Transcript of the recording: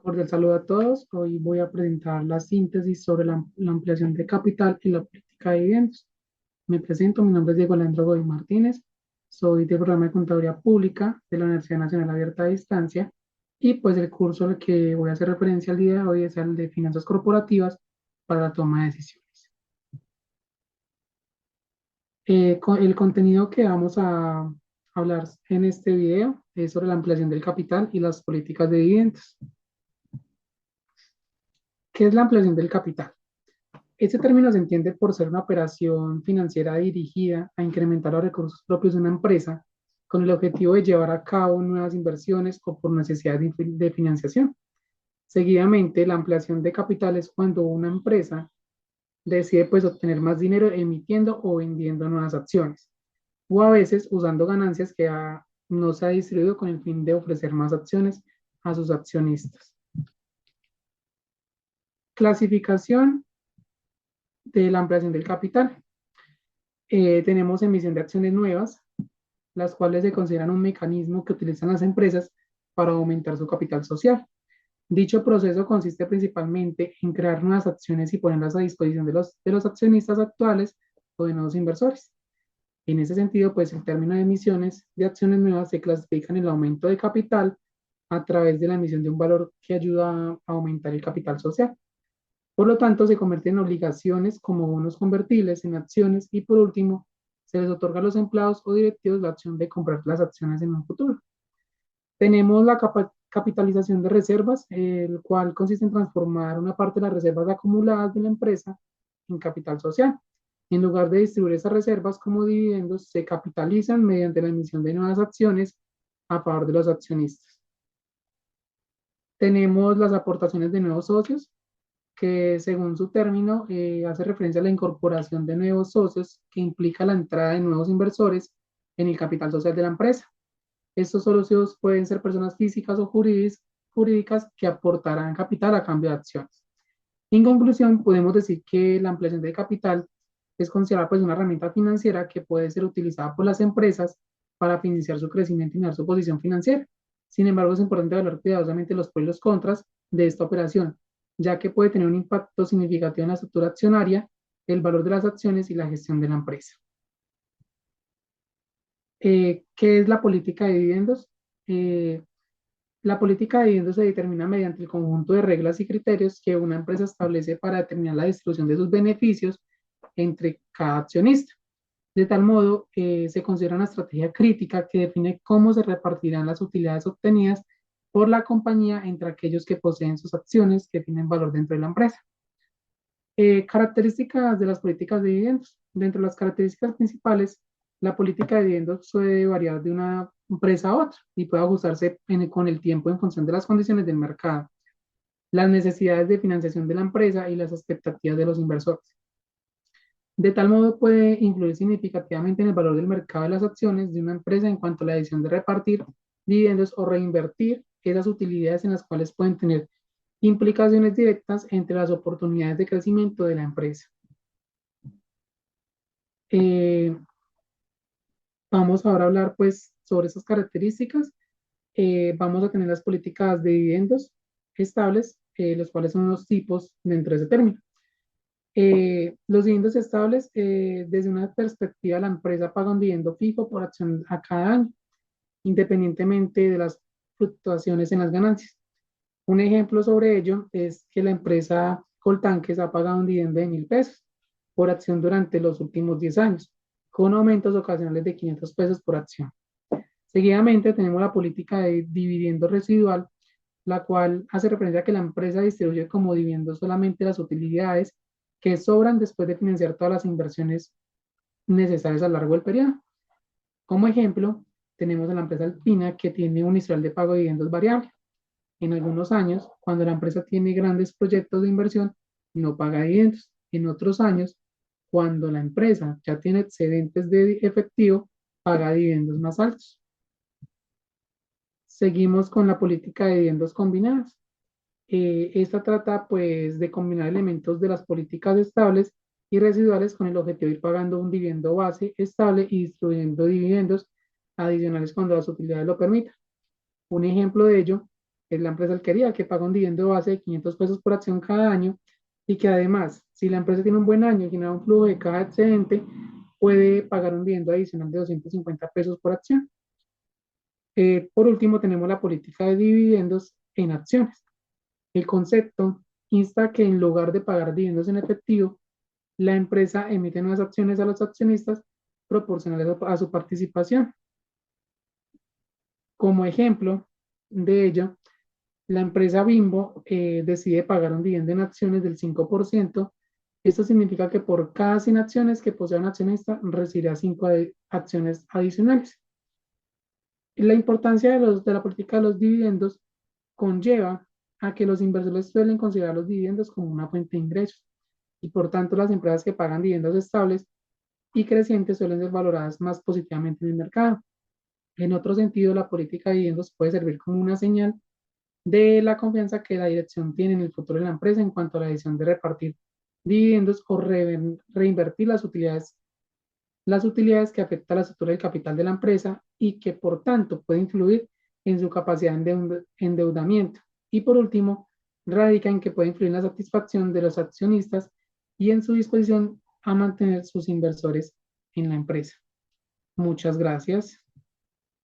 Cordial saludo a todos. Hoy voy a presentar la síntesis sobre la ampliación de capital y la política de dividendos. Me presento, mi nombre es Diego Leandro Goy Martínez, soy del programa de Contaduría Pública de la Universidad Nacional Abierta a Distancia y pues el curso al que voy a hacer referencia el día de hoy es el de Finanzas Corporativas para la toma de decisiones. El contenido que vamos a hablar en este video es sobre la ampliación del capital y las políticas de dividendos. ¿Qué es la ampliación del capital? Este término se entiende por ser una operación financiera dirigida a incrementar los recursos propios de una empresa con el objetivo de llevar a cabo nuevas inversiones o por necesidad de financiación. Seguidamente, la ampliación de capital es cuando una empresa decide pues obtener más dinero emitiendo o vendiendo nuevas acciones o a veces usando ganancias que no se ha distribuido con el fin de ofrecer más acciones a sus accionistas. Clasificación de la ampliación del capital. Tenemos emisión de acciones nuevas, las cuales se consideran un mecanismo que utilizan las empresas para aumentar su capital social. Dicho proceso consiste principalmente en crear nuevas acciones y ponerlas a disposición de los accionistas actuales o de nuevos inversores. En ese sentido, pues el término de emisiones de acciones nuevas se clasifica en el aumento de capital a través de la emisión de un valor que ayuda a aumentar el capital social. Por lo tanto, se convierten en obligaciones como bonos convertibles en acciones y por último, se les otorga a los empleados o directivos la opción de comprar las acciones en un futuro. Tenemos la capitalización de reservas, el cual consiste en transformar una parte de las reservas acumuladas de la empresa en capital social. En lugar de distribuir esas reservas como dividendos, se capitalizan mediante la emisión de nuevas acciones a favor de los accionistas. Tenemos las aportaciones de nuevos socios, que según su término hace referencia a la incorporación de nuevos socios que implica la entrada de nuevos inversores en el capital social de la empresa. Estos socios pueden ser personas físicas o jurídicas que aportarán capital a cambio de acciones. En conclusión, podemos decir que la ampliación de capital es considerada pues una herramienta financiera que puede ser utilizada por las empresas para financiar su crecimiento y mejorar su posición financiera. Sin embargo, es importante evaluar cuidadosamente los pros y los contras de esta operación, ya que puede tener un impacto significativo en la estructura accionaria, el valor de las acciones y la gestión de la empresa. ¿Qué es la política de dividendos? Eh, la política de dividendos se determina mediante el conjunto de reglas y criterios que una empresa establece para determinar la distribución de sus beneficios entre cada accionista. De tal modo, se considera una estrategia crítica que define cómo se repartirán las utilidades obtenidas por la compañía entre aquellos que poseen sus acciones que tienen valor dentro de la empresa. Características de las políticas de dividendos. Dentro de las características principales, la política de dividendos puede variar de una empresa a otra y puede ajustarse con el tiempo en función de las condiciones del mercado, las necesidades de financiación de la empresa y las expectativas de los inversores. De tal modo puede influir significativamente en el valor del mercado de las acciones de una empresa en cuanto a la decisión de repartir dividendos o reinvertir esas utilidades en las cuales pueden tener implicaciones directas entre las oportunidades de crecimiento de la empresa. Eh, Vamos ahora a hablar pues sobre esas características. Vamos a tener las políticas de dividendos estables, los cuales son los tipos dentro de ese término. Los dividendos estables, desde una perspectiva, la empresa paga un dividendo fijo por acción a cada año, independientemente de las fluctuaciones en las ganancias. Un ejemplo sobre ello es que la empresa Coltanques ha pagado un dividendo de 1.000 pesos por acción durante los últimos 10 años, con aumentos ocasionales de 500 pesos por acción. Seguidamente tenemos la política de dividendo residual, la cual hace referencia a que la empresa distribuye como dividendo solamente las utilidades que sobran después de financiar todas las inversiones necesarias a lo largo del periodo. Como ejemplo, tenemos a la empresa Alpina que tiene un historial de pago de dividendos variable. En algunos años, cuando la empresa tiene grandes proyectos de inversión, no paga dividendos. En otros años, cuando la empresa ya tiene excedentes de efectivo, paga dividendos más altos. Seguimos con la política de dividendos combinados. Esta trata pues de combinar elementos de las políticas estables y residuales con el objetivo de ir pagando un dividendo base estable y distribuyendo dividendos adicionales cuando las utilidades lo permitan. Un ejemplo de ello es la empresa alquería, que paga un dividendo base de 500 pesos por acción cada año y que además, si la empresa tiene un buen año y genera un flujo de caja excedente, puede pagar un dividendo adicional de 250 pesos por acción. Por último, tenemos la política de dividendos en acciones. El concepto insta a que en lugar de pagar dividendos en efectivo, la empresa emite nuevas acciones a los accionistas proporcionales a su participación. Como ejemplo de ello, la empresa Bimbo decide pagar un dividendo en acciones del 5%. Esto significa que por cada 100 acciones que posea un accionista, recibirá 5 acciones adicionales. La importancia de la política de los dividendos conlleva a que los inversores suelen considerar los dividendos como una fuente de ingresos y por tanto las empresas que pagan dividendos estables y crecientes suelen ser valoradas más positivamente en el mercado. En otro sentido, la política de dividendos puede servir como una señal de la confianza que la dirección tiene en el futuro de la empresa en cuanto a la decisión de repartir dividendos o reinvertir las utilidades que afectan a la estructura del capital de la empresa y que por tanto puede influir en su capacidad de endeudamiento. Y por último, radica en que puede influir en la satisfacción de los accionistas y en su disposición a mantener sus inversores en la empresa. Muchas gracias.